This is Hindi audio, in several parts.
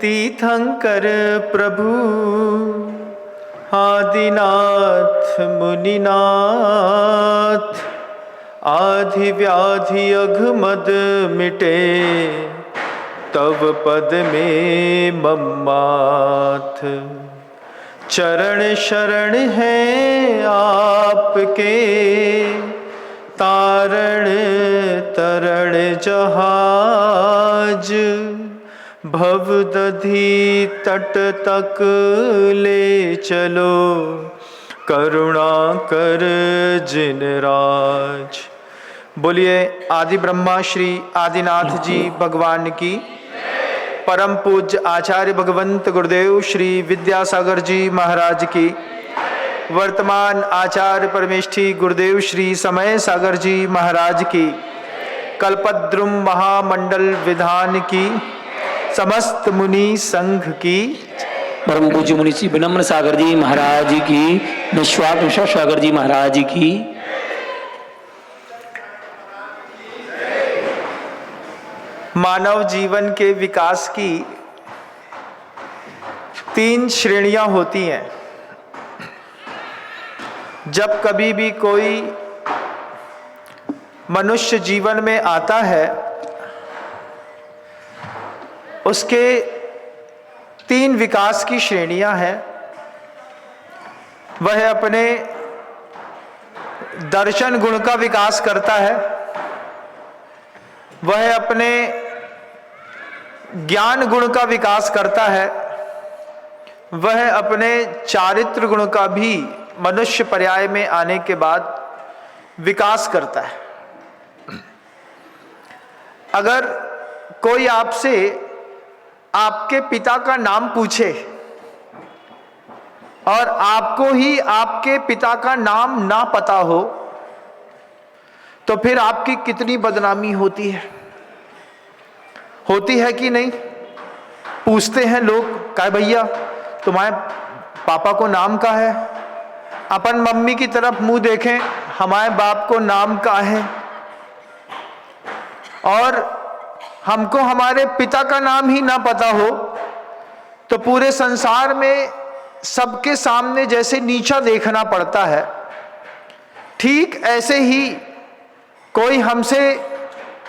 तीर्थंकर प्रभु आदिनाथ मुनिनाथ, आधि व्याधि अघमद मिटे तव पद में मम्माथ। चरण शरण है आपके, तारण तरण जहाज, भव दधी तट तक ले चलो, करुणा कर जिन राज। बोलिए आदि ब्रह्मा श्री आदिनाथ जी भगवान की, परम पूज्य आचार्य भगवंत गुरुदेव श्री विद्यासागर जी महाराज की, वर्तमान आचार्य परमेष्ठी गुरुदेव श्री समय सागर जी महाराज की, कल्पद्रुम महामंडल विधान की, समस्त मुनि संघ की, परम पूज्य मुनि श्री विनम्र सागर जी महाराज की, निस्वार्थ सागर जी महाराज की। मानव जीवन के विकास की 3 श्रेणियां होती हैं। जब कभी भी कोई मनुष्य जीवन में आता है, उसके 3 विकास की श्रेणियां हैं। वह अपने दर्शन गुण का विकास करता है, वह अपने ज्ञान गुण का विकास करता है, वह अपने चारित्र गुण का भी मनुष्य पर्याय में आने के बाद विकास करता है। अगर कोई आपसे आपके पिता का नाम पूछे और आपको ही आपके पिता का नाम ना पता हो, तो फिर आपकी कितनी बदनामी होती है कि नहीं? पूछते हैं लोग, क्या भैया तुम्हारे पापा को नाम का है? अपन मम्मी की तरफ मुंह देखें, हमारे बाप को नाम का है। और हमको हमारे पिता का नाम ही ना पता हो तो पूरे संसार में सबके सामने जैसे नीचा देखना पड़ता है। ठीक ऐसे ही कोई हमसे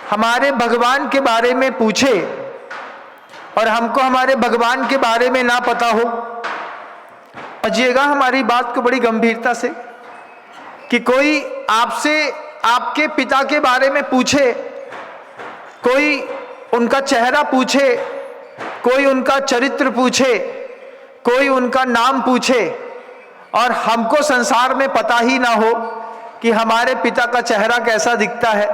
हमारे भगवान के बारे में पूछे और हमको हमारे भगवान के बारे में ना पता हो, समझिएगा हमारी बात को बड़ी गंभीरता से, कि कोई आपसे आपके पिता के बारे में पूछे, कोई उनका चेहरा पूछे, कोई उनका चरित्र पूछे, कोई उनका नाम पूछे, और हमको संसार में पता ही ना हो कि हमारे पिता का चेहरा कैसा दिखता है,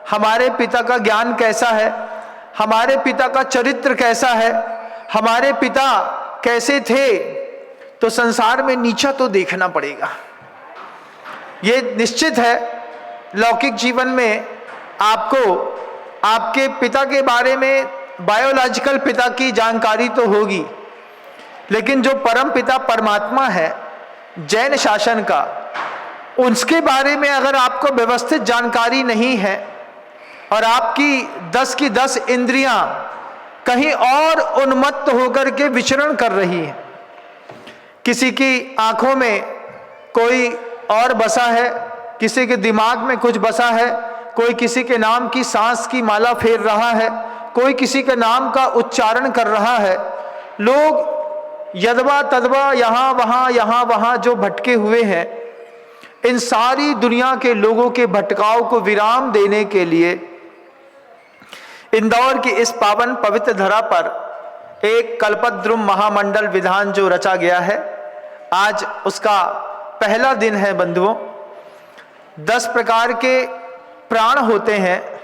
हमारे पिता का ज्ञान कैसा है, हमारे पिता का चरित्र कैसा है, हमारे पिता कैसे थे, तो संसार में नीचा तो देखना पड़ेगा। ये निश्चित है, लौकिक जीवन में आपको आपके पिता के बारे में बायोलॉजिकल पिता की जानकारी तो होगी, लेकिन जो परम पिता परमात्मा है जैन शासन का, उसके बारे में अगर आपको व्यवस्थित जानकारी नहीं है और आपकी 10 की 10 इंद्रियां कहीं और उन्मत्त होकर के विचरण कर रही हैं, किसी की आंखों में कोई और बसा है, किसी के दिमाग में कुछ बसा है, कोई किसी के नाम की सांस की माला फेर रहा है, कोई किसी के नाम का उच्चारण कर रहा है। लोग यदवा तदवा यहाँ वहाँ जो भटके हुए हैं, इन सारी दुनिया के लोगों के भटकाव को विराम देने के लिए इंदौर की इस पावन पवित्र धरा पर एक कल्पद्रुम महामंडल विधान जो रचा गया है, आज उसका पहला दिन है बंधुओं। 10 प्रकार के प्राण होते हैं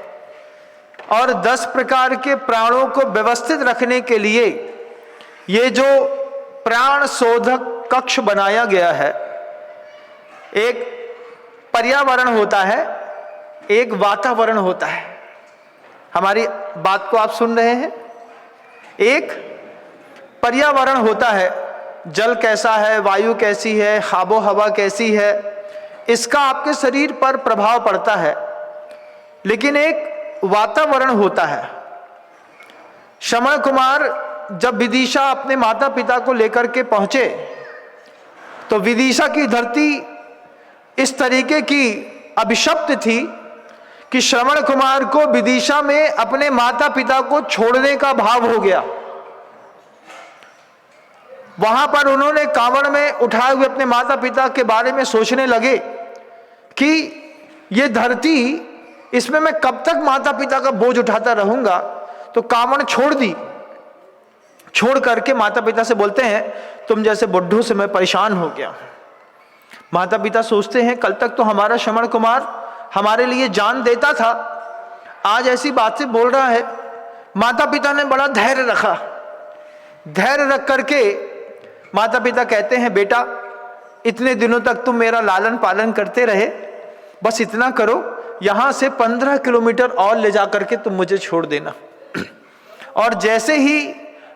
और 10 प्रकार के प्राणों को व्यवस्थित रखने के लिए ये जो प्राण शोधक कक्ष बनाया गया है, एक पर्यावरण होता है, एक वातावरण होता है। हमारी बात को आप सुन रहे हैं? एक पर्यावरण होता है, जल कैसा है, वायु कैसी है, आबो हवा कैसी है, इसका आपके शरीर पर प्रभाव पड़ता है। लेकिन एक वातावरण होता है। श्रवण कुमार जब विदिशा अपने माता पिता को लेकर के पहुंचे तो विदिशा की धरती इस तरीके की अभिशप्त थी कि श्रवण कुमार को विदिशा में अपने माता पिता को छोड़ने का भाव हो गया। वहां पर उन्होंने कांवड़ में उठाए हुए अपने माता पिता के बारे में सोचने लगे कि ये धरती, इसमें मैं कब तक माता पिता का बोझ उठाता रहूंगा। तो कांवड़ छोड़ दी। छोड़ करके माता पिता से बोलते हैं, तुम जैसे बुड्ढों से मैं परेशान हो गया। माता पिता सोचते हैं, कल तक तो हमारा श्रवण कुमार हमारे लिए जान देता था, आज ऐसी बात से बोल रहा है। माता पिता ने बड़ा धैर्य रखा। धैर्य रख करके माता पिता कहते हैं, बेटा इतने दिनों तक तुम मेरा लालन पालन करते रहे, बस इतना करो, यहां से 15 किलोमीटर और ले जा करके तुम मुझे छोड़ देना। और जैसे ही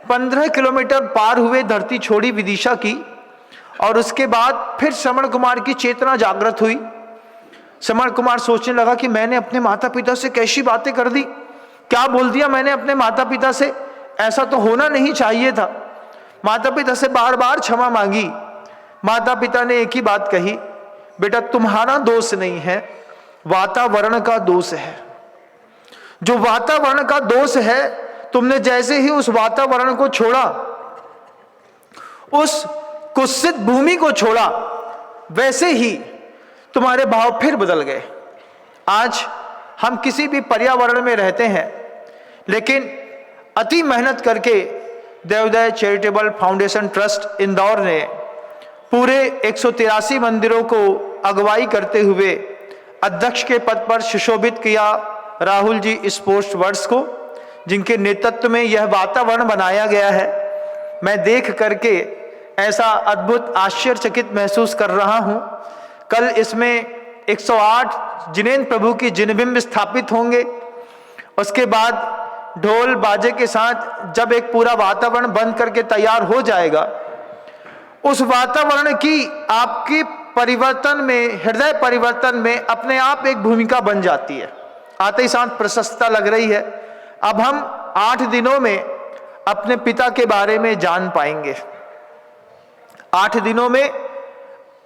15 किलोमीटर पार हुए, धरती छोड़ी विदिशा की, और उसके बाद फिर श्रवण कुमार की चेतना जागृत हुई। श्रवण कुमार सोचने लगा कि मैंने अपने माता पिता से कैसी बातें कर दी, क्या बोल दिया मैंने अपने माता पिता से, ऐसा तो होना नहीं चाहिए था। माता पिता से बार बार क्षमा मांगी। माता पिता ने एक ही बात कही, बेटा तुम्हारा दोष नहीं है, वातावरण का दोष है। जो वातावरण का दोष है, तुमने जैसे ही उस वातावरण को छोड़ा, उस कुत्सित भूमि को छोड़ा, वैसे ही तुम्हारे भाव फिर बदल गए। आज हम किसी भी पर्यावरण में रहते हैं, लेकिन अति मेहनत करके Devoday charitable foundation trust Indore ने पूरे 183 मंदिरों को अगुवाई करते हुए अध्यक्ष के पद पर सुशोभित किया राहुल जी स्पोर्ट्स वर्ड्स को, जिनके नेतृत्व में यह वातावरण बनाया गया है। मैं देख करके ऐसा अद्भुत आश्चर्यचकित महसूस कर रहा हूं। कल इसमें 108 जिनेन्द्र प्रभु की जिनबिंब स्थापित होंगे। उसके बाद ढोल बाजे के साथ जब एक पूरा वातावरण बन करके तैयार हो जाएगा, उस वातावरण की आपकी परिवर्तन में, हृदय परिवर्तन में अपने आप एक भूमिका बन जाती है। आते ही साथ प्रशस्तता लग रही है। अब हम 8 दिनों में अपने पिता के बारे में जान पाएंगे। 8 दिनों में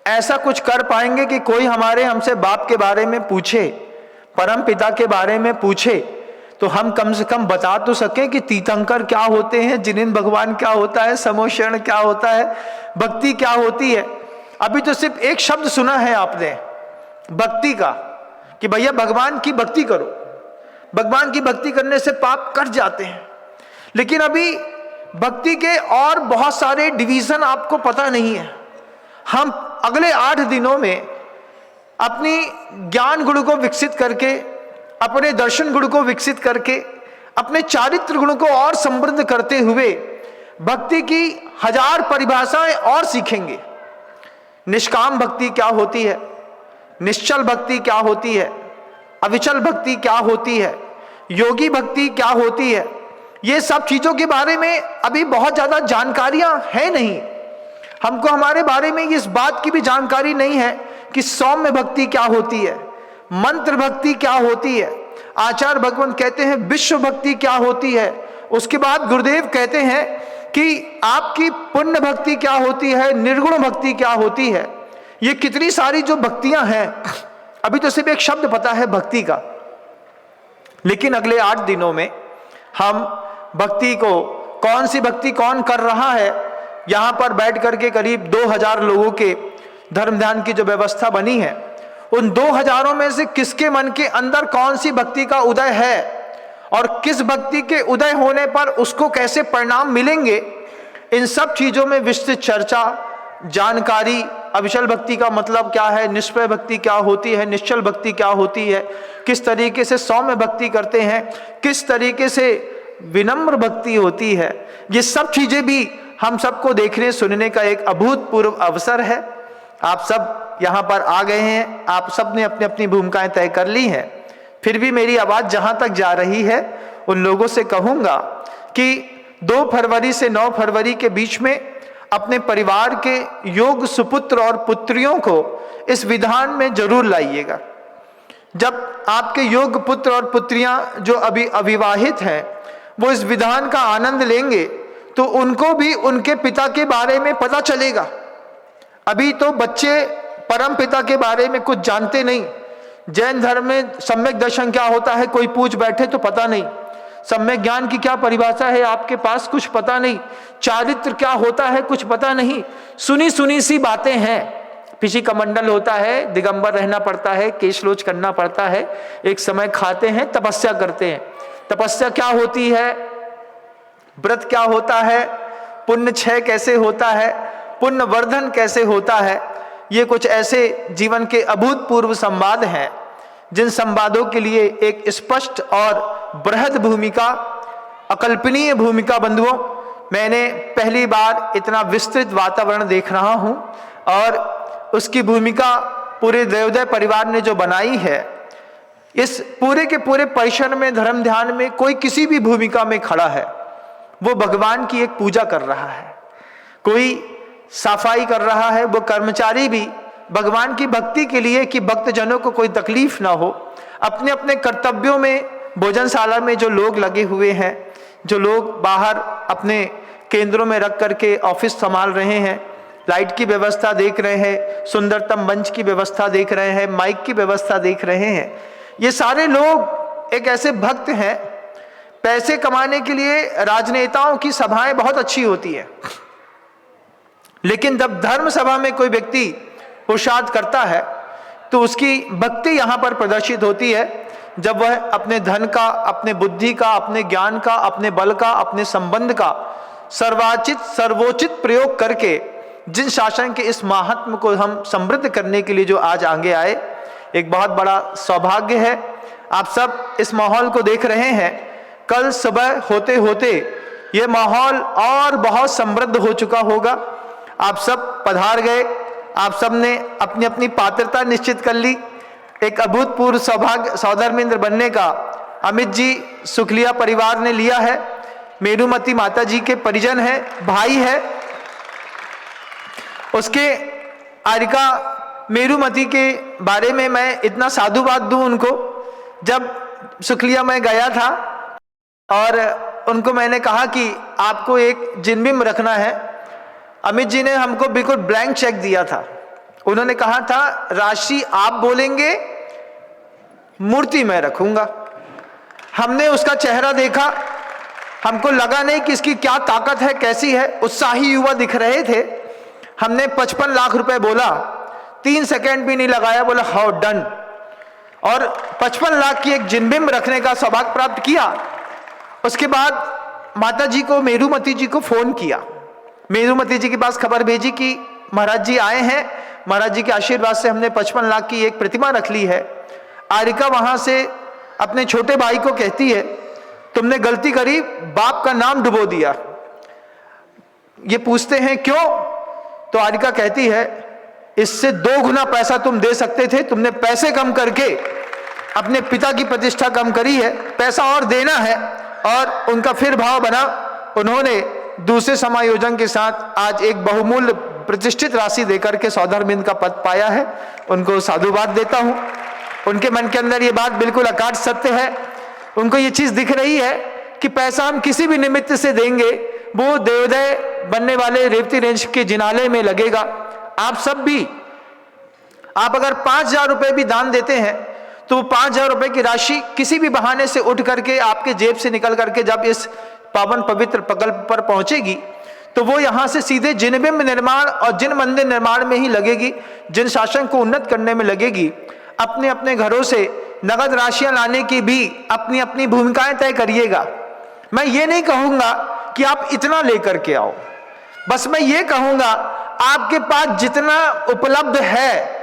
ऐसा कुछ कर पाएंगे कि कोई हमसे बाप के बारे में पूछे, परम पिता के बारे में पूछे, तो हम कम से कम बता तो सकें कि तीर्थंकर क्या होते हैं, जिनेन्द्र भगवान क्या होता है, समोशरण क्या होता है, भक्ति क्या होती है। अभी तो सिर्फ एक शब्द सुना है आपने भक्ति का, कि भैया भगवान की भक्ति करो, भगवान की भक्ति करने से पाप कट जाते हैं। लेकिन अभी भक्ति के और बहुत सारे डिवीजन आपको पता नहीं है। हम अगले 8 दिनों में अपनी ज्ञान गुण को विकसित करके, अपने दर्शन गुण को विकसित करके, अपने चारित्र गुण को और समृद्ध करते हुए भक्ति की 1000 परिभाषाएं और सीखेंगे। निष्काम भक्ति क्या होती है, निश्चल भक्ति क्या होती है, अविचल भक्ति क्या होती है, योगी भक्ति क्या होती है। ये सब चीजों के बारे में अभी बहुत ज्यादा जानकारियां हैं नहीं। हमको हमारे बारे में इस बात की भी जानकारी नहीं है कि सौम्य भक्ति क्या होती है, मंत्र भक्ति क्या होती है। आचार्य भगवान कहते हैं विश्व भक्ति क्या होती है। उसके बाद गुरुदेव कहते हैं कि आपकी पुण्य भक्ति क्या होती है, निर्गुण भक्ति क्या होती है। ये कितनी सारी जो भक्तियां हैं, अभी तो सिर्फ एक शब्द पता है भक्ति का। लेकिन अगले 8 दिनों में हम भक्ति को, कौन सी भक्ति कौन कर रहा है, यहां पर बैठ करके करीब 2000 लोगों के धर्म ध्यान की जो व्यवस्था बनी है, उन 2000 में से किसके मन के अंदर कौन सी भक्ति का उदय है और किस भक्ति के उदय होने पर उसको कैसे परिणाम मिलेंगे, इन सब चीजों में विस्तृत चर्चा, जानकारी। अविचल भक्ति का मतलब क्या है, निष्प्रय भक्ति क्या होती है, निश्चल भक्ति क्या होती है, किस तरीके से सौम्य भक्ति करते हैं, किस तरीके से विनम्र भक्ति होती है। ये सब चीजें भी हम सबको देखने सुनने का एक अभूतपूर्व अवसर है। आप सब यहाँ पर आ गए हैं, आप सब ने अपनी अपनी भूमिकाएं तय कर ली हैं। फिर भी मेरी आवाज जहां तक जा रही है, उन लोगों से कहूंगा कि 2 फरवरी से 9 फरवरी के बीच में अपने परिवार के योग सुपुत्र और पुत्रियों को इस विधान में जरूर लाइएगा। जब आपके योग्य पुत्र और पुत्रियां जो अभी अविवाहित हैं वो इस विधान का आनंद लेंगे तो उनको भी उनके पिता के बारे में पता चलेगा। अभी तो बच्चे परम पिता के बारे में कुछ जानते नहीं। जैन धर्म में सम्यक दर्शन क्या होता है कोई पूछ बैठे तो पता नहीं, सम्यक ज्ञान की क्या परिभाषा है आपके पास कुछ पता नहीं, चारित्र क्या होता है कुछ पता नहीं, सुनी सुनी सी बातें हैं। पिछी कमंडल होता है, दिगंबर रहना पड़ता है, केशलोच करना पड़ता है, एक समय खाते हैं, तपस्या करते हैं। तपस्या क्या होती है, व्रत क्या होता है, पुण्य क्षय कैसे होता है, पुण्य वर्धन कैसे होता है, ये कुछ ऐसे जीवन के अभूतपूर्व संवाद हैं जिन संवादों के लिए एक स्पष्ट और बृहद भूमिका, अकल्पनीय भूमिका बंधुओं, मैंने पहली बार इतना विस्तृत वातावरण देख रहा हूं और उसकी भूमिका पूरे देवोदय परिवार ने जो बनाई है, इस पूरे के पूरे परिसर में धर्म ध्यान में कोई किसी भी भूमिका में खड़ा है वो भगवान की एक पूजा कर रहा है, कोई सफाई कर रहा है, वो कर्मचारी भी भगवान की भक्ति के लिए कि भक्तजनों को कोई तकलीफ ना हो, अपने अपने कर्तव्यों में भोजनशाला में जो लोग लगे हुए हैं, जो लोग बाहर अपने केंद्रों में रख करके ऑफिस संभाल रहे हैं, लाइट की व्यवस्था देख रहे हैं, सुंदरतम मंच की व्यवस्था देख रहे हैं, माइक की व्यवस्था देख रहे हैं, ये सारे लोग एक ऐसे भक्त हैं। पैसे कमाने के लिए राजनेताओं की सभाएं बहुत अच्छी होती है, लेकिन जब धर्म सभा में कोई व्यक्ति पुरुषार्थ करता है तो उसकी भक्ति यहां पर प्रदर्शित होती है जब वह अपने धन का, अपने बुद्धि का, अपने ज्ञान का, अपने बल का, अपने संबंध का सर्वोचित प्रयोग करके जिन शासन के इस महात्म को हम समृद्ध करने के लिए जो आज आगे आए, एक बहुत बड़ा सौभाग्य है। आप सब इस माहौल को देख रहे हैं, कल सुबह होते होते ये माहौल और बहुत समृद्ध हो चुका होगा। आप सब पधार गए, आप सब ने अपनी अपनी पात्रता निश्चित कर ली। एक अभूतपूर्व सौभाग्य सौधर्मेंद्र बनने का अमित जी सुखलिया परिवार ने लिया है, मेरुमती माता जी के परिजन है, भाई है। उसके आरिका मेरुमती के बारे में मैं इतना साधुवाद दूं उनको, जब सुखलिया में गया था और उनको मैंने कहा कि आपको एक जिनबिंब रखना है, अमित जी ने हमको बिल्कुल ब्लैंक चेक दिया था। उन्होंने कहा था राशि आप बोलेंगे, मूर्ति मैं रखूंगा। हमने उसका चेहरा देखा, हमको लगा नहीं कि इसकी क्या ताकत है, कैसी है। उत्साही युवा दिख रहे थे। हमने 55 लाख रुपए बोला, 3 सेकंड भी नहीं लगाया, बोला हाउ डन, और 55 लाख की एक जिनबिंब रखने का सौभाग्य प्राप्त किया। उसके बाद माता जी को, मेरुमती जी को फोन किया, मेरुमती जी के पास खबर भेजी कि महाराज जी आए हैं, महाराज जी के आशीर्वाद से हमने 55 लाख की एक प्रतिमा रख ली है। आरिका वहां से अपने छोटे भाई को कहती है तुमने गलती करी, बाप का नाम डुबो दिया। ये पूछते हैं क्यों, तो आरिका कहती है इससे 2 गुना पैसा तुम दे सकते थे, तुमने पैसे कम करके अपने पिता की प्रतिष्ठा कम करी है, पैसा और देना है। और उनका फिर भाव बना, उन्होंने दूसरे समायोजन के साथ आज एक बहुमूल्य प्रतिष्ठित राशि देकर के सौधर्मेंद्र का पद पाया है। उनको साधुवाद देता हूं। उनके मन के अंदर ये बात बिल्कुल अकाट सत्य है। उनको ये चीज दिख रही है कि पैसा हम किसी भी निमित्त से देंगे, वो देवोदय बनने वाले रेवती रेंज के जिनालय में लगेगा। आप सब भी, आप अगर 5,000 रुपए भी दान देते हैं तो वो 5,000 रुपए की राशि किसी भी बहाने से उठ करके आपके जेब से निकल करके जब इस पावन पवित्र प्रकल्प पर पहुंचेगी तो वो यहां से सीधे जिनबिंब निर्माण और जिन मंदिर निर्माण में ही लगेगी, जिन शासन को उन्नत करने में लगेगी। अपने अपने घरों से नगद राशियां लाने की भी अपनी अपनी भूमिकाएं तय करिएगा। मैं ये नहीं कहूंगा कि आप इतना लेकर के आओ, बस मैं ये कहूंगा आपके पास जितना उपलब्ध है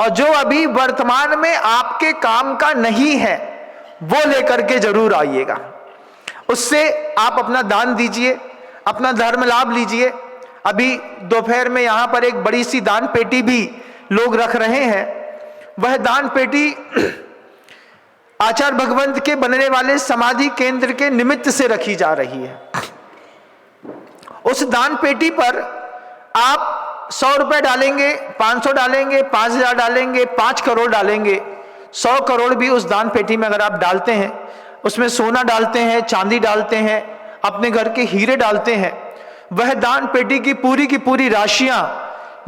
और जो अभी वर्तमान में आपके काम का नहीं है वो लेकर के जरूर आइएगा। उससे आप अपना दान दीजिए, अपना धर्म लाभ लीजिए। अभी दोपहर में यहां पर एक बड़ी सी दान पेटी भी लोग रख रहे हैं। वह दान पेटी आचार्य भगवंत के बनने वाले समाधि केंद्र के निमित्त से रखी जा रही है। उस दान पेटी पर आप 100 रुपए डालेंगे, 500 डालेंगे, 5,000 डालेंगे, 5 करोड़ डालेंगे 100 करोड़ भी उस दान पेटी में अगर आप डालते हैं, उसमें सोना डालते हैं, चांदी डालते हैं, अपने घर के हीरे डालते हैं, वह दान पेटी की पूरी राशियां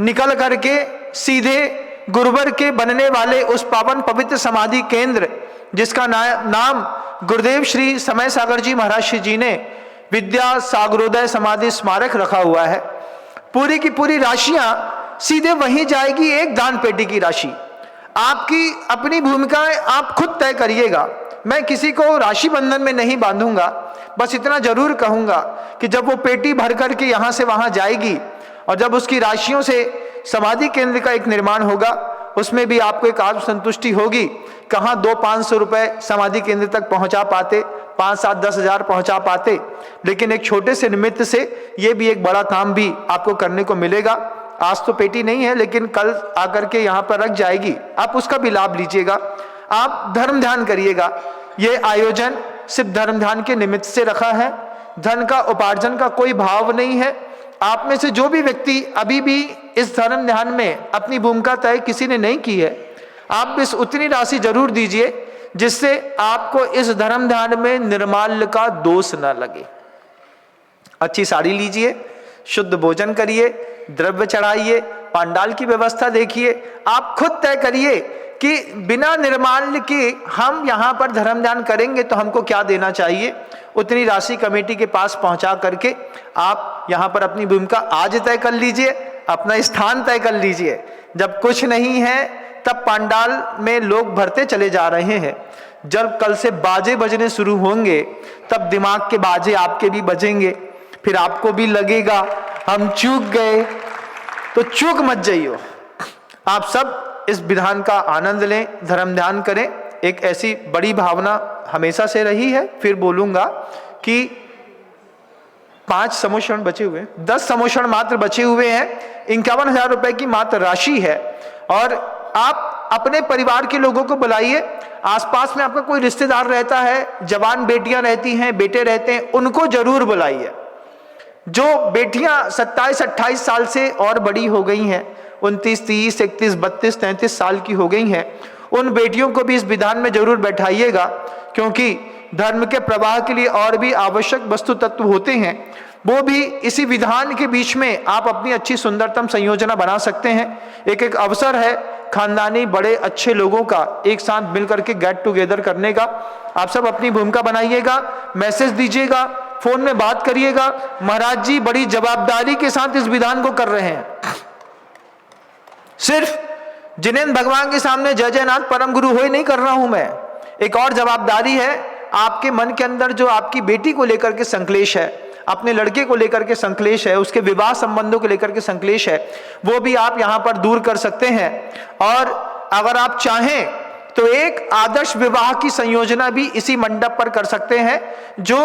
निकल करके सीधे गुरुवर के बनने वाले उस पावन पवित्र समाधि केंद्र, जिसका नाम गुरुदेव श्री समय सागर जी महाराज जी ने विद्या सागरोदय समाधि स्मारक रखा हुआ है, पूरी की पूरी राशियां सीधे वहीं जाएगी। एक दान पेटी की राशि। आपकी अपनी भूमिकाएं आप खुद तय करिएगा। मैं किसी को राशि बंधन में नहीं बांधूंगा, बस इतना जरूर कहूंगा कि जब वो पेटी भर करके यहां से वहां जाएगी और जब उसकी राशियों से समाधि केंद्र का एक निर्माण होगा, उसमें भी आपको एक आत्म संतुष्टि होगी। कहां 200-500 रुपए समाधि केंद्र तक पहुंचा पाते, 5-7-10 हजार पहुंचा पाते, लेकिन एक छोटे से निमित्त से ये भी एक बड़ा काम भी आपको करने को मिलेगा। आज तो पेटी नहीं है, लेकिन कल आकर के यहाँ पर रख जाएगी, आप उसका भी लाभ लीजिएगा। आप धर्म ध्यान करिएगा। ये आयोजन सिर्फ धर्म ध्यान के निमित्त से रखा है, धन का उपार्जन का कोई भाव नहीं है। आप में से जो भी व्यक्ति अभी भी इस धर्म ध्यान में अपनी भूमिका तय किसी ने नहीं की है, आप इस उतनी राशि जरूर दीजिए जिससे आपको इस धर्म ध्यान में निर्माल्य का दोष न लगे। अच्छी साड़ी लीजिए, शुद्ध भोजन करिए, द्रव्य चढ़ाइए, पंडाल की व्यवस्था देखिए, आप खुद तय करिए कि बिना निर्माल्य के हम यहाँ पर धर्म ध्यान करेंगे तो हमको क्या देना चाहिए। उतनी राशि कमेटी के पास पहुंचा करके आप यहाँ पर अपनी भूमिका आज तय कर लीजिए, अपना स्थान तय कर लीजिए। जब कुछ नहीं है तब पंडाल में लोग भरते चले जा रहे हैं। जब कल से बाजे बजने शुरू होंगे तब दिमाग के बाजे आपके भी बजेंगे, फिर आपको भी लगेगा हम चूक गए। तो चूक मत जाइयो, आप सब इस विधान का आनंद लें, धर्म ध्यान करें। एक ऐसी बड़ी भावना हमेशा से रही है। फिर बोलूंगा कि 5 समोषण बचे हुए, 10 समोषण मात्र बचे हुए हैं। 51,000 रुपए की मात्र राशि है और आप अपने परिवार के लोगों को बुलाइए। आसपास में आपका कोई रिश्तेदार रहता है, जवान बेटियां रहती हैं, बेटे रहते हैं, उनको जरूर बुलाइए। जो बेटियां 27-28 साल से और बड़ी हो गई हैं, 29, 30, 31, 32, 33 साल की हो गई हैं, उन बेटियों को भी इस विधान में जरूर बैठाइएगा, क्योंकि धर्म के प्रवाह के लिए और भी आवश्यक वस्तु तत्व होते हैं, वो भी इसी विधान के बीच में आप अपनी अच्छी सुंदरतम संयोजना बना सकते हैं। एक अवसर है खानदानी बड़े अच्छे लोगों का एक साथ मिलकर के गेट टुगेदर करने का। आप सब अपनी भूमिका बनाइएगा, मैसेज दीजिएगा, फोन में बात करिएगा। महाराज जी बड़ी जवाबदारी के साथ इस विधान को कर रहे हैं। सिर्फ जिनेंद्र भगवान के सामने जय जयनाथ परम गुरु हो ही नहीं कर रहा हूं मैं। एक और जवाबदारी है, आपके मन के अंदर जो आपकी बेटी को लेकर के संक्लेश है, अपने लड़के को लेकर के संक्लेश है, उसके विवाह संबंधों को लेकर के संक्लेश है, वो भी आप यहां पर दूर कर सकते हैं। और अगर आप चाहें तो एक आदर्श विवाह की संयोजना भी इसी मंडप पर कर सकते हैं। जो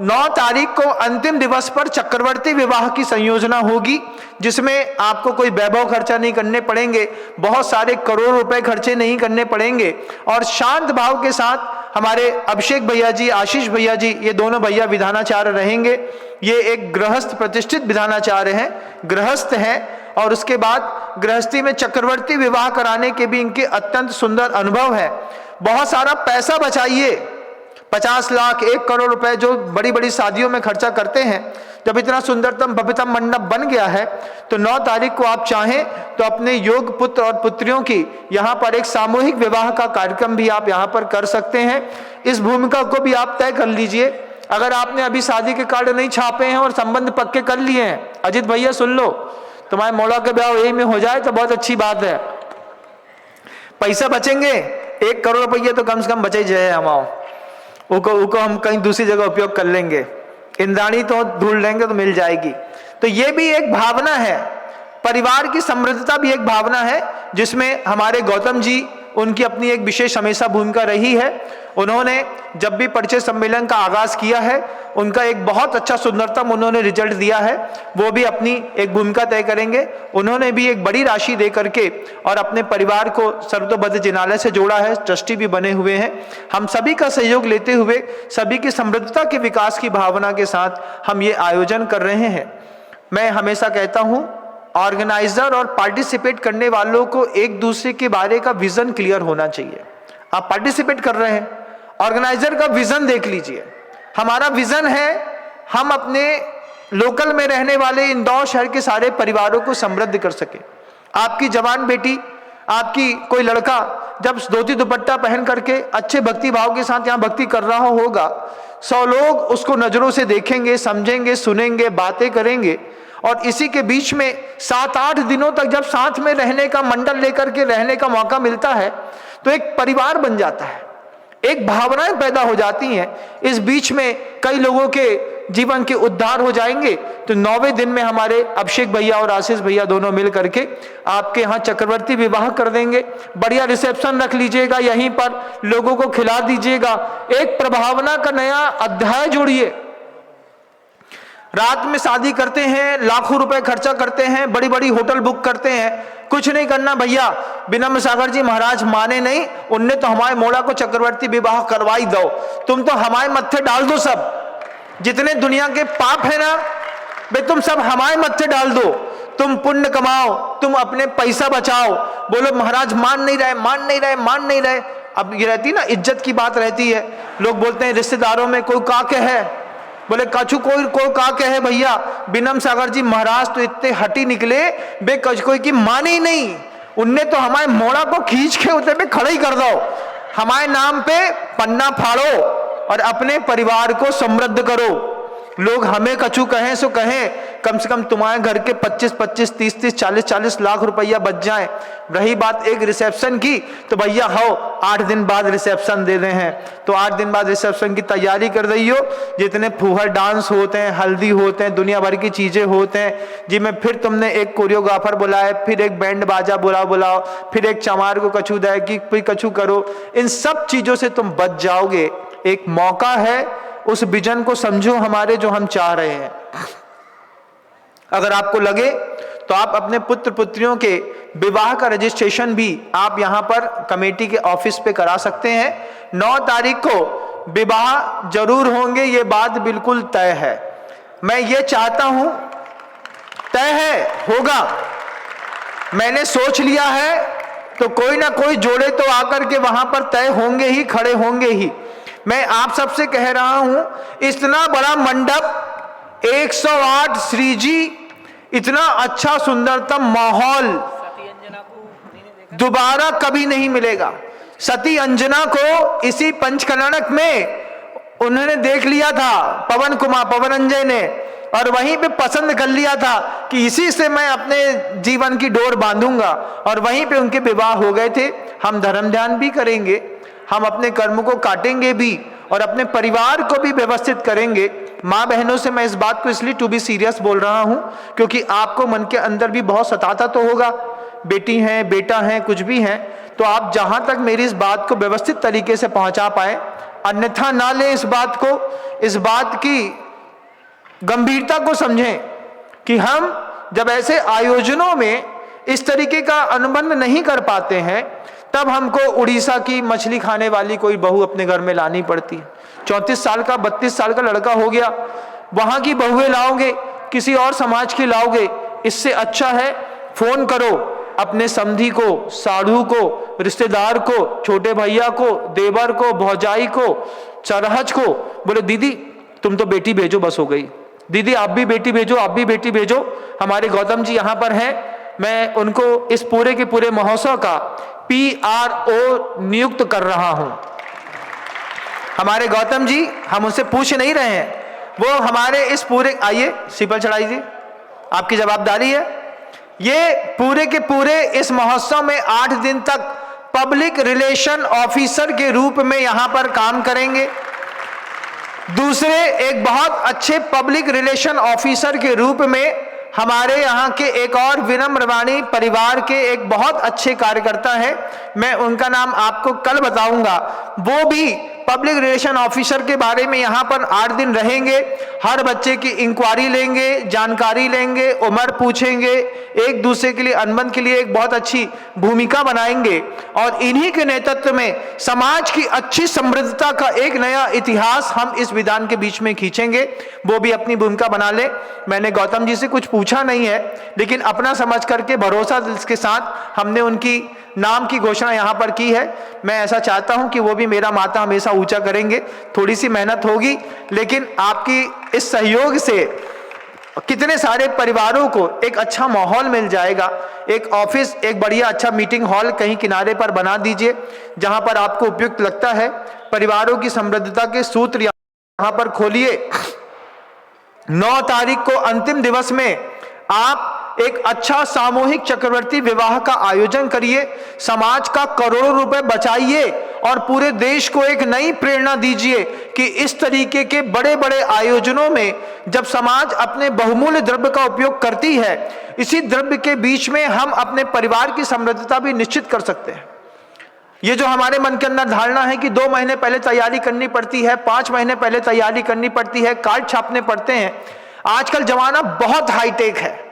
9 तारीख को अंतिम दिवस पर चक्रवर्ती विवाह की संयोजना होगी, जिसमें आपको कोई वैभव खर्चा नहीं करने पड़ेंगे, बहुत सारे करोड़ रुपए खर्चे नहीं करने पड़ेंगे, और शांत भाव के साथ हमारे अभिषेक भैया जी, आशीष भैया जी, ये दोनों भैया विधानाचार्य रहेंगे। ये एक गृहस्थ प्रतिष्ठित विधानाचार्य हैं, गृहस्थ हैं, और उसके बाद गृहस्थी में चक्रवर्ती विवाह कराने के भी इनके अत्यंत सुंदर अनुभव है। बहुत सारा पैसा बचाइए, 50 लाख 1 करोड़ रुपए जो बड़ी बड़ी शादियों में खर्चा करते हैं। जब इतना सुंदरतम भव्यतम मंडप बन गया है तो 9 तारीख को आप चाहें तो अपने योग पुत्र और पुत्रियों की यहाँ पर एक सामूहिक विवाह का कार्यक्रम भी आप यहाँ पर कर सकते हैं। इस भूमिका को भी आप तय कर लीजिए। अगर आपने अभी शादी के कार्ड नहीं छापे हैं और संबंध पक्के कर लिए हैं, अजित भैया सुन लो, तुम्हारे मोड़ा के ब्याह यही में हो जाए तो बहुत अच्छी बात है। पैसा बचेंगे, 1 करोड़ रुपये तो कम से कम बचे जाए हमाओ, उको हम कहीं दूसरी जगह उपयोग कर लेंगे। इंद्राणी तो ढूंढ लेंगे तो मिल जाएगी। तो ये भी एक भावना है, परिवार की समृद्धता भी एक भावना है, जिसमें हमारे गौतम जी, उनकी अपनी एक विशेष हमेशा भूमिका रही है। उन्होंने जब भी परिचय सम्मेलन का आगाज किया है, उनका एक बहुत अच्छा सुंदरतम उन्होंने रिजल्ट दिया है। वो भी अपनी एक भूमिका तय करेंगे। उन्होंने भी एक बड़ी राशि दे करके और अपने परिवार को सर्वतोभद्र जिनालय से जोड़ा है, ट्रस्टी भी बने हुए हैं। हम सभी का सहयोग लेते हुए सभी की समृद्धता के विकास की भावना के साथ हम ये आयोजन कर रहे हैं। मैं हमेशा कहता हूँ, ऑर्गेनाइजर और पार्टिसिपेट करने वालों को एक दूसरे के बारे का विजन क्लियर होना चाहिए। आप पार्टिसिपेट कर रहे हैं। ऑर्गेनाइजर का विजन देख लीजिए। हमारा विजन है हम अपने लोकल में रहने वाले इंदौर शहर के सारे परिवारों को समृद्ध कर सके। आपकी जवान बेटी, आपकी कोई लड़का जब धोती दुपट्टा पहन करके अच्छे भक्ति भाव के साथ यहाँ भक्ति कर रहा होगा, 100 लोग उसको नजरों से देखेंगे, समझेंगे, सुनेंगे, बातें करेंगे। और इसी के बीच में 7-8 दिनों तक जब साथ में रहने का, मंडल लेकर के रहने का मौका मिलता है, तो एक परिवार बन जाता है, एक भावनाएं पैदा हो जाती हैं। इस बीच में कई लोगों के जीवन के उद्धार हो जाएंगे। तो 9वें दिन में हमारे अभिषेक भैया और आशीष भैया दोनों मिल करके आपके यहाँ चक्रवर्ती विवाह कर देंगे। बढ़िया रिसेप्शन रख लीजिएगा, यहीं पर लोगों को खिला दीजिएगा। एक प्रभावना का नया अध्याय जोड़िए। रात में शादी करते हैं, लाखों रुपए खर्चा करते हैं, बड़ी बड़ी होटल बुक करते हैं, कुछ नहीं करना भैया। विनम्र सागर जी महाराज माने नहीं, उनने तो हमारे मोड़ा को चक्रवर्ती विवाह करवाई दो, तुम तो हमारे मत्थे डाल दो, सब जितने दुनिया के पाप है ना बे तुम सब हमारे मत्थे डाल दो, तुम पुण्य कमाओ, तुम अपने पैसा बचाओ। बोलो महाराज मान नहीं रहे, मान नहीं रहे, मान नहीं रहे। अब ये रहती ना, इज्जत की बात रहती है। लोग बोलते हैं रिश्तेदारों में कोई का के है, बोले काचू कोई का के है भैया। विनम्र सागर जी महाराज तो इतने हटी निकले, बे कोई की माने ही नहीं, उनने तो हमारे मोड़ा को खींच के उतने पे खड़ा ही कर दो, हमारे नाम पे पन्ना फाड़ो और अपने परिवार को समृद्ध करो। लोग हमें कछू कहें सो कहें, कम से कम तुम्हारे घर के 25-25, 30-30, 40-40 लाख रुपया बच जाए। रही बात एक रिसेप्शन की, तो भैया हो 8 दिन बाद रिसेप्शन दे रहे हैं, तो 8 दिन बाद रिसेप्शन की तैयारी कर रही हो। जितने फूहर डांस होते हैं, हल्दी होते हैं, दुनिया भर की चीजें होते हैं, जिनमें फिर तुमने एक कोरियोग्राफर बुलाए, फिर एक बैंड बाजा बुलाओ, फिर एक चमार को कछू दे कि फिर कछू करो। इन सब चीजों से तुम बच जाओगे। एक मौका है, उस विजन को समझो हमारे, जो हम चाह रहे हैं। अगर आपको लगे तो आप अपने पुत्र पुत्रियों के विवाह का रजिस्ट्रेशन भी आप यहां पर कमेटी के ऑफिस पे करा सकते हैं। 9 तारीख को विवाह जरूर होंगे, ये बात बिल्कुल तय है। मैं ये चाहता हूं, तय है, होगा, मैंने सोच लिया है, तो कोई ना कोई जोड़े तो आकर के वहां पर तय होंगे ही, खड़े होंगे ही। मैं आप सबसे कह रहा हूं, इतना बड़ा मंडप, 108 श्री जी, इतना अच्छा सुंदरतम माहौल दोबारा कभी नहीं मिलेगा। सती अंजना को इसी पंचकलनक में उन्होंने देख लिया था, पवन अंजय ने, और वहीं पे पसंद कर लिया था कि इसी से मैं अपने जीवन की डोर बांधूंगा, और वहीं पे उनके विवाह हो गए थे। हम धर्म ध्यान भी करेंगे, हम अपने कर्म को काटेंगे भी, और अपने परिवार को भी व्यवस्थित करेंगे। माँ बहनों से मैं इस बात को इसलिए टू बी सीरियस बोल रहा हूं, क्योंकि आपको मन के अंदर भी बहुत सताता तो होगा, बेटी हैं, बेटा हैं, कुछ भी हैं, तो आप जहां तक मेरी इस बात को व्यवस्थित तरीके से पहुंचा पाए, अन्यथा ना लें इस बात को, इस बात की गंभीरता को समझें कि हम जब ऐसे आयोजनों में इस तरीके का अनुबंध नहीं कर पाते हैं, तब हमको उड़ीसा की मछली खाने वाली कोई बहू अपने घर में लानी पड़ती है। 34 साल का, 32 साल का लड़का हो गया, वहां की बहुएं लाओगे, किसी और समाज की लाओगे, इससे अच्छा है फोन करो अपने समधी को, साधु को, रिश्तेदार को, छोटे भैया को, देवर को, भौजाई को, चरहज को, बोले दीदी तुम तो बेटी भेजो, बस हो गई। दीदी आप भी बेटी भेजो, आप भी बेटी भेजो। हमारे गौतम जी यहाँ पर हैं, मैं उनको इस पूरे के पूरे महोत्सव का PRO नियुक्त कर रहा हूं। हमारे गौतम जी, हम उनसे पूछ नहीं रहे हैं, वो हमारे इस पूरे, आइए सिपल चढ़ाइए, आपकी जवाबदारी है। ये पूरे के पूरे इस महोत्सव में 8 दिन तक पब्लिक रिलेशन ऑफिसर के रूप में यहां पर काम करेंगे। दूसरे एक बहुत अच्छे पब्लिक रिलेशन ऑफिसर के रूप में हमारे यहाँ के एक और विनम्र वाणी परिवार के एक बहुत अच्छे कार्यकर्ता हैं, मैं उनका नाम आपको कल बताऊंगा। वो भी पब्लिक रिलेशन ऑफिसर के बारे में यहाँ पर 8 दिन रहेंगे। हर बच्चे की इंक्वायरी लेंगे, जानकारी लेंगे, उम्र पूछेंगे, एक दूसरे के लिए अनबन के लिए एक बहुत अच्छी भूमिका बनाएंगे और इन्हीं के नेतृत्व में समाज की अच्छी समृद्धता का एक नया इतिहास हम इस विधान के बीच में खींचेंगे। वो भी अपनी भूमिका बना ले। मैंने गौतम जी से कुछ पूछा नहीं है, लेकिन अपना समझ करके भरोसा के साथ हमने उनकी नाम की घोषणा यहां पर की है। मैं ऐसा चाहता हूं कि वो भी मेरा माथा हमेशा ऊंचा करेंगे। थोड़ी सी मेहनत होगी, लेकिन आपकी इस सहयोग से कितने सारे परिवारों को एक अच्छा माहौल मिल जाएगा। एक ऑफिस, एक बढ़िया अच्छा मीटिंग हॉल कहीं किनारे पर बना दीजिए, जहां पर आपको उपयुक्त लगता है। परिवारों की समृद्धता के सूत्र यहां पर खोलिए। 9 तारीख को अंतिम दिवस में आप एक अच्छा सामूहिक चक्रवर्ती विवाह का आयोजन करिए, समाज का करोड़ों रुपए बचाइए और पूरे देश को एक नई प्रेरणा दीजिए कि इस तरीके के बड़े बड़े आयोजनों में जब समाज अपने बहुमूल्य द्रव्य का उपयोग करती है, इसी द्रव्य के बीच में हम अपने परिवार की समृद्धता भी निश्चित कर सकते हैं। ये जो हमारे मन के अंदर धारणा है कि 2 महीने पहले तैयारी करनी पड़ती है, 5 महीने पहले तैयारी करनी पड़ती है, कार्ड छापने पड़ते हैं, आजकल जमाना बहुत हाईटेक है।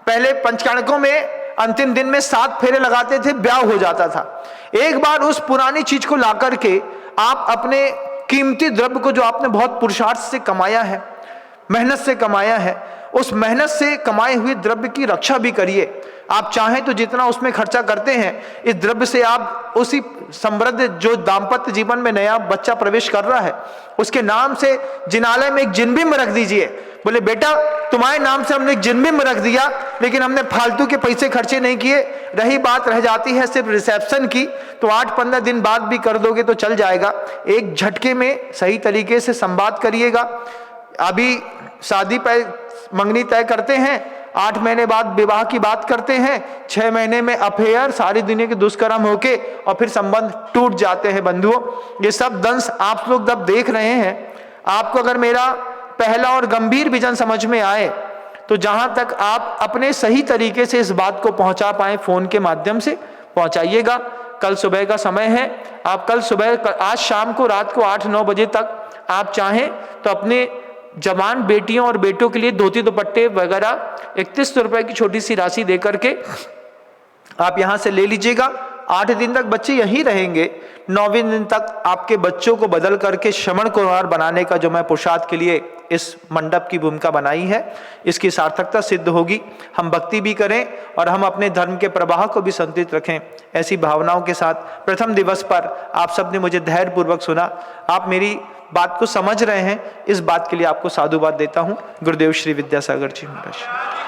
पहले पंचकर्णकों में अंतिम दिन में 7 फेरे लगाते थे, ब्याह हो जाता था। एक बार उस पुरानी चीज को ला करके आप अपने कीमती द्रव्य को, जो आपने बहुत पुरुषार्थ से कमाया है, मेहनत से कमाया है, उस मेहनत से कमाए हुए द्रव्य की रक्षा भी करिए। आप चाहें तो जितना उसमें खर्चा करते हैं, इस द्रव्य से आप उसी समृद्ध जो दाम्पत्य जीवन में नया बच्चा प्रवेश कर रहा है, उसके नाम से जिनालय में एक जिनबिंब रख दीजिए। बोले बेटा, तुम्हारे नाम से हमने एक जिनबिंब रख दिया, लेकिन हमने फालतू के पैसे खर्चे नहीं किए। रही बात रह जाती है सिर्फ रिसेप्शन की, तो 8-15 दिन बाद भी कर दोगे तो चल जाएगा। एक झटके में सही तरीके से संवाद करिएगा। अभी शादी पर मंगनी तय करते हैं, 8 महीने बाद विवाह की बात करते हैं, 6 महीने में अफेयर, सारी दुनिया के दुष्कर्म होके और फिर संबंध टूट जाते हैं। बंधुओं, ये सब दंश आप लोग जब देख रहे हैं, आपको अगर मेरा पहला और गंभीर विजन समझ में आए, तो जहां तक आप अपने सही तरीके से इस बात को पहुंचा पाए, फोन के माध्यम से पहुंचाइएगा। कल सुबह का समय है, आप कल सुबह, आज शाम को, रात को 8-9 बजे तक आप चाहें तो अपने जवान बेटियों और बेटों के लिए धोती दुपट्टे वगैरह 31 रुपए की छोटी सी राशि देकर के आप यहां से ले लीजिएगा। 8 दिन तक बच्चे यहीं रहेंगे। 9वें दिन तक आपके बच्चों को बदल करके श्रवण कुमार बनाने का जो मैं पुरुषार्थ के लिए इस मंडप की भूमिका बनाई है, इसकी सार्थकता सिद्ध होगी। हम भक्ति भी करें और हम अपने धर्म के प्रवाह को भी संतुलित रखें। ऐसी भावनाओं के साथ प्रथम दिवस पर आप सबने मुझे धैर्यपूर्वक सुना। आप मेरी बात को समझ रहे हैं, इस बात के लिए आपको साधुवाद देता हूं। गुरुदेव श्री विद्यासागर जी महाराज।